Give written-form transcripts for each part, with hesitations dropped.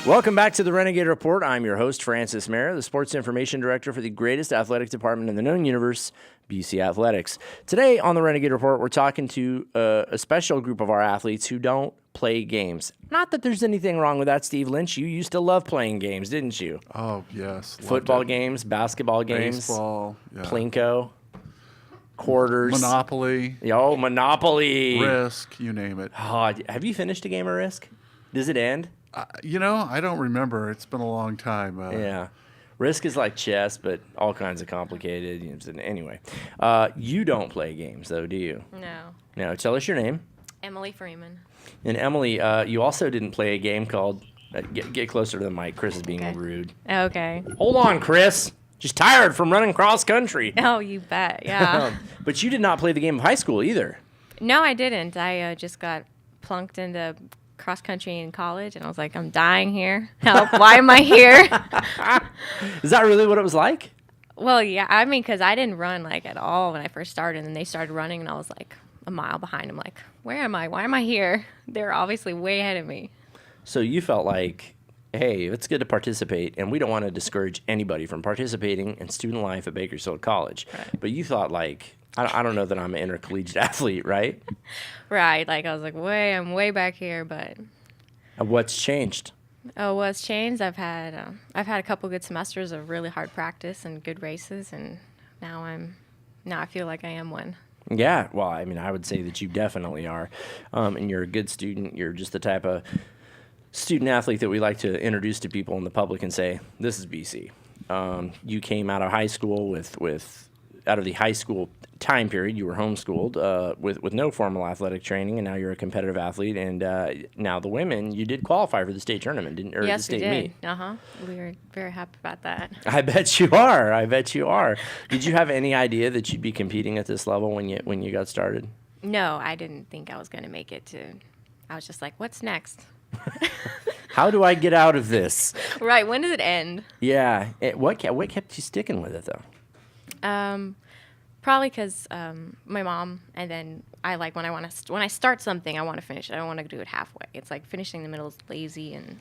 Welcome back to the Renegade Report. I'm your host, Francis Mara, the Sports Information Director for the greatest athletic department in the known universe, BC Athletics. Today on the Renegade Report, we're talking to a special group of our athletes who don't play games. Not that there's anything wrong with that, Steve Lynch. You used to love playing games, didn't you? Oh, yes. Football games, basketball games, baseball, yeah. Plinko, quarters. Monopoly. Oh, Monopoly. Risk, you name it. Oh, have you finished a game of Risk? Does it end? I don't remember. It's been a long time. Yeah. Risk is like chess, but all kinds of complicated. Anyway, you don't play games, though, do you? No. No. Tell us your name. Emily Freeman. And Emily, you also didn't play a game called get closer to the mic. Chris is being rude. Okay. Hold on, Chris. Just tired from running cross country. Oh, you bet. Yeah. But you did not play the game of high school either. No, I didn't. I just got plunked into cross country in college, and I was like, I'm dying here. Help. Why am I here? Is that really what it was like? Well, yeah. I mean, because I didn't run like at all when I first started, and then they started running, and I was like a mile behind them. Like, where am I? Why am I here? They're obviously way ahead of me. So you felt like, hey, it's good to participate, and we don't want to discourage anybody from participating in student life at Bakersfield College. Right. But you thought, like, I don't know that I'm an intercollegiate athlete, right? Right. Like, I was like, I'm way back here, but... What's changed? Oh, what's changed? I've had a couple good semesters of really hard practice and good races, and now I feel like I am one. Yeah, well, I mean, I would say that you definitely are, and you're a good student. You're just the type of student athlete that we like to introduce to people in the public and say, this is BC. You came out of high school out of the high school time period, you were homeschooled with no formal athletic training, and now you're a competitive athlete. And now the women, you did qualify for the state tournament, didn't? Or Yes, the state meet. We were very happy about that. I bet you are. Did you have any idea that you'd be competing at this level when you got started? No, I didn't think I was going to make it to. I was just like, what's next? How do I get out of this? Right. When does it end? Yeah. What kept you sticking with it though? Probably because my mom, and then I like when I start something, I want to finish it. I don't want to do it halfway. It's like finishing in the middle is lazy, and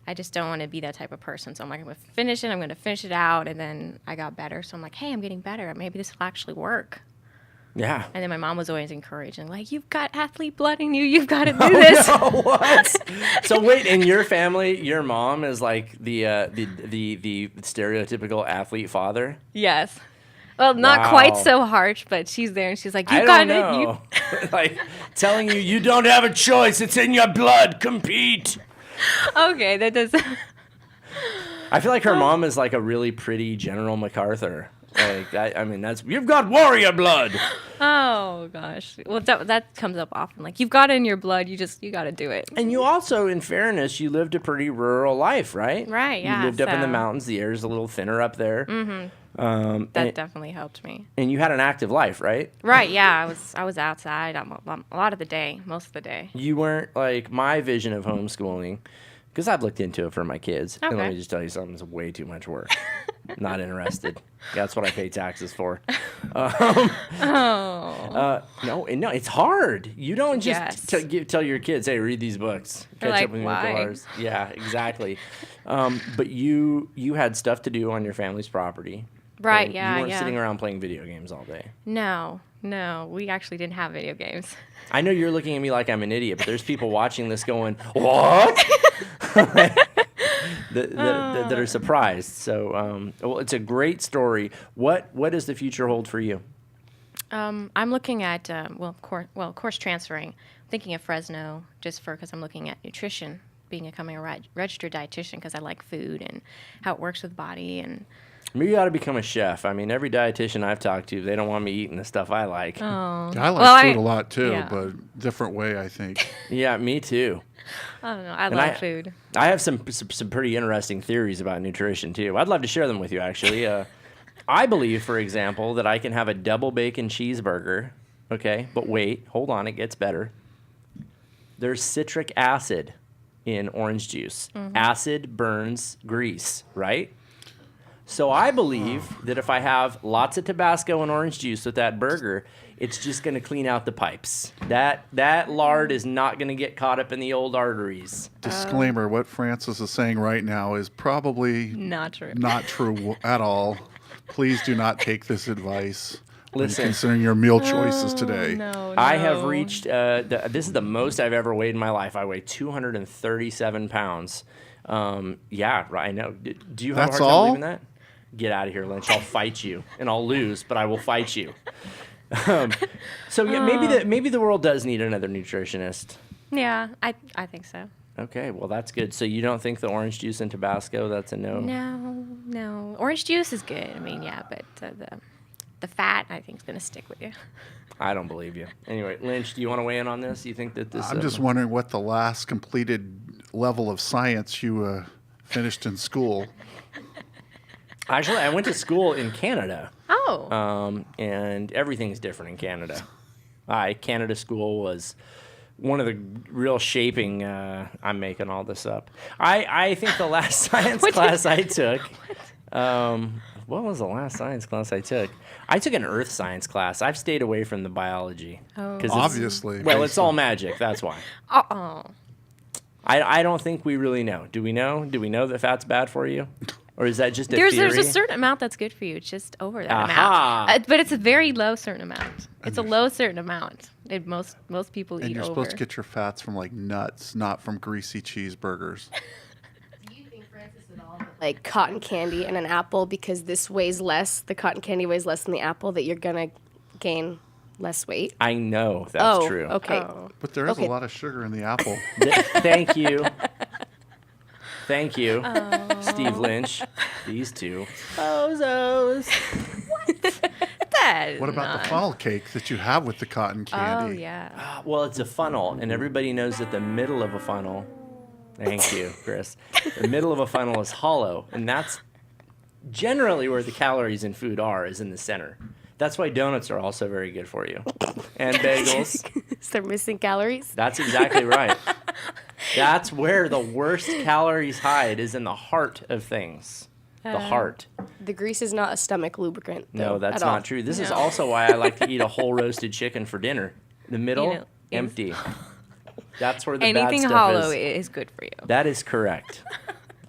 I just don't want to be that type of person. So I'm like, I'm going to finish it. I'm going to finish it out, and then I got better. So I'm like, hey, I'm getting better. Maybe this will actually work. Yeah. And then my mom was always encouraging, like, you've got athlete blood in you. You've got to do this. No, what? So wait, in your family, your mom is like the stereotypical athlete father? Yes. Well, not quite so harsh, but she's there and she's like, you got it. Like telling you don't have a choice. It's in your blood. Compete. Okay, that does. I feel like her mom is like a really pretty General MacArthur. Like I mean, you've got warrior blood. Oh gosh. Well, that comes up often. Like, you've got it in your blood. You got to do it. And you also, in fairness, you lived a pretty rural life, right? Right. Yeah. You lived up in the mountains. The air's a little thinner up there. Mm-hmm. That definitely helped me. And you had an active life, right? Right. Yeah. I was outside a lot of the day, most of the day. You weren't like my vision of homeschooling, because I've looked into it for my kids. Okay. And let me just tell you something, it's way too much work. Not interested. That's what I pay taxes for. No, it's hard. You don't just tell your kids, hey, read these books. Catch up with me with ours. Yeah, exactly. But you had stuff to do on your family's property. Right, yeah, You weren't sitting around playing video games all day. No, we actually didn't have video games. I know you're looking at me like I'm an idiot, but there's people watching this going, what? that are surprised. So, well, it's a great story. What does the future hold for you? I'm looking at, of course, transferring. I'm thinking of Fresno because I'm looking at nutrition, becoming a registered dietitian because I like food and how it works with the body. And maybe you ought to become a chef. I mean, every dietitian I've talked to, they don't want me eating the stuff I like. Oh. I like food a lot too, but different way, I think. Yeah, me too. I don't know. I love food. I have some pretty interesting theories about nutrition too. I'd love to share them with you, actually. I believe, for example, that I can have a double bacon cheeseburger. Okay, but wait, hold on, it gets better. There's citric acid in orange juice. Mm-hmm. Acid burns grease, right? So I believe that if I have lots of Tabasco and orange juice with that burger, it's just going to clean out the pipes. That lard is not going to get caught up in the old arteries. Disclaimer, what Francis is saying right now is probably Not true. not true at all. Please do not take this advice when Listen. considering your meal choices today. No, I have reached, this is the most I've ever weighed in my life. I weigh 237 pounds. Yeah, right, I know. Do you have That's a hard time all? believing that? Get out of here, Lynch. I'll fight you, and I'll lose, but I will fight you. So yeah, maybe the world does need another nutritionist. Yeah, I think so. Okay, well that's good. So you don't think the orange juice and Tabasco, that's a no? No. Orange juice is good. I mean, yeah, but the fat, I think, is going to stick with you. I don't believe you. Anyway, Lynch, do you want to weigh in on this? You think that this? I'm just wondering what the last completed level of science you finished in school. Actually, I went to school in Canada. Oh. And everything's different in Canada. Canada school was one of the real shaping. I'm making all this up. I think the last science class I took. What was the last science class I took? I took an earth science class. I've stayed away from the biology. Oh. 'Cause Obviously. Well, it's all magic. That's why. Uh-oh. I don't think we really know. Do we know? Do we know that fat's bad for you? Or is that just a There's theory? a certain amount that's good for you. It's just over that Aha. amount. But it's a very low certain amount. It's a low certain amount. Most people And eat you're over. supposed to get your fats from like nuts, not from greasy cheeseburgers. Do you think, Francis, at all, like cotton candy and an apple, because this weighs less, the cotton candy weighs less than the apple, that you're going to gain less weight? I know that's true. Okay. Oh. But there is Okay. a lot of sugar in the apple. Thank you. Thank you, Steve Lynch. These two. Bozos. That is What about not. the funnel cake that you have with the cotton Oh, candy? yeah. Well, it's a funnel, and everybody knows that the middle of a funnel. Thank you, Chris. The middle of a funnel is hollow, and that's generally where the calories in food are, is in the center. That's why donuts are also very good for you, and bagels. Is there missing calories? That's exactly right. That's where the worst calories hide, is in the heart of things. The heart. The grease is not a stomach lubricant. No, though, that's at all. not true. This is No. also why I like to eat a whole roasted chicken for dinner. The middle, You know, empty. That's where the Anything bad stuff hollow is. is good for you. That is correct.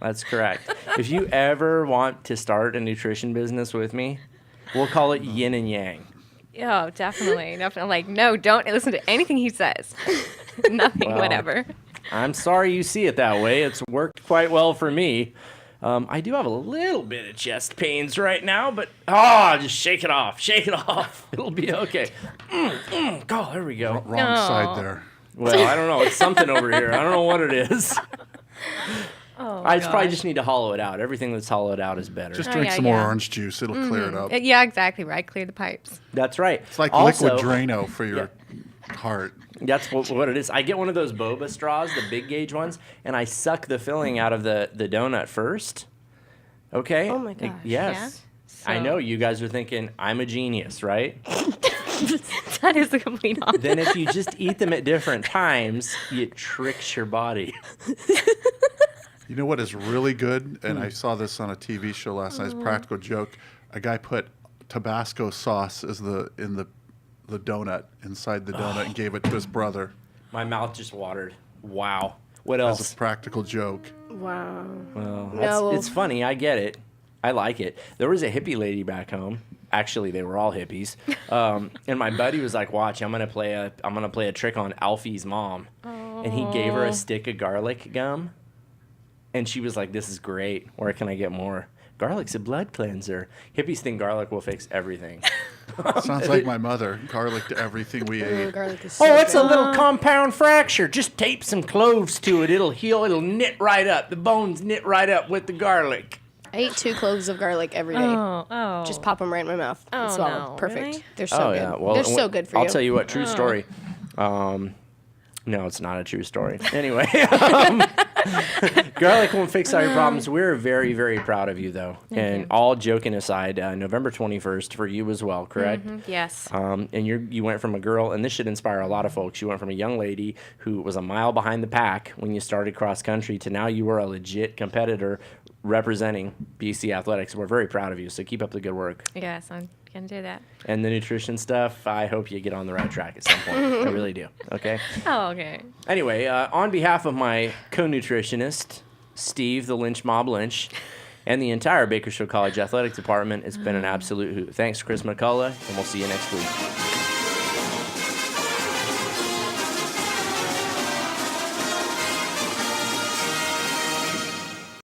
That's correct. If you ever want to start a nutrition business with me, we'll call it yin and yang. Oh, definitely. Definitely. Like, no, don't listen to anything he says. Nothing, Well, whatever. I'm sorry you see it that way. It's worked quite well for me. I do have a little bit of chest pains right now, but just shake it off. Shake it off. It'll be okay. Oh, there we go. Wrong side there. Well, I don't know. It's something over here. I don't know what it is. I probably just need to hollow it out. Everything that's hollowed out is better. Just Oh, drink yeah, some more yeah. orange juice. It'll clear it up. Yeah, exactly right. Clear the pipes. That's right. It's like Also, liquid Drano for your heart. That's what it is. I get one of those boba straws, the big gauge ones, and I suck the filling out of the donut first. Okay? Oh my gosh. Yes. Yeah? I So- know you guys are thinking, I'm a genius, right? That is the complete opposite. Then if you just eat them at different times, it tricks your body. You know what is really good? And I saw this on a TV show last night. It's a practical joke. A guy put Tabasco sauce in the donut, inside the donut, and gave it to his brother My mouth just watered. Wow. What as else? a practical joke. Wow. Well, No. it's funny. I get it. I like it. There was a hippie lady back home. Actually, they were all hippies. And my buddy was like, "Watch, I'm gonna play a trick on Alfie's mom." And he gave her a stick of garlic gum, and she was like, "This is great. Where can I get more?" Garlic's a blood cleanser. Hippies think garlic will fix everything. Sounds like my mother. Garlic to everything we Ooh, ate. garlic is so Oh, it's good. a little compound fracture. Just tape some cloves to it. It'll heal. It'll knit right up. The bones knit right up with the garlic. I eat 2 cloves of garlic every day. Oh. Just pop them right in my mouth and Oh, swallow. no. Perfect. Really? They're so good. Yeah. Well, They're so good for you. I'll tell you what. True story. No, it's not a true story. Anyway, garlic won't fix all your problems. We're very, very proud of you, though. And all joking aside, November 21st for you as well, correct? Yes. And you went from a girl, and this should inspire a lot of folks. You went from a young lady who was a mile behind the pack when you started cross country to now you are a legit competitor representing BC athletics. We're very proud of you, so keep up the good work. Yes, I'm gonna do that. And the nutrition stuff, I hope you get on the right track at some point. I really do. Okay. Oh, okay. Anyway, on behalf of my co-nutritionist, Steve, the Lynch Mob Lynch, and the entire Bakersfield College Athletic Department, it's been an absolute hoot. Thanks, Chris McCullough, and we'll see you next week.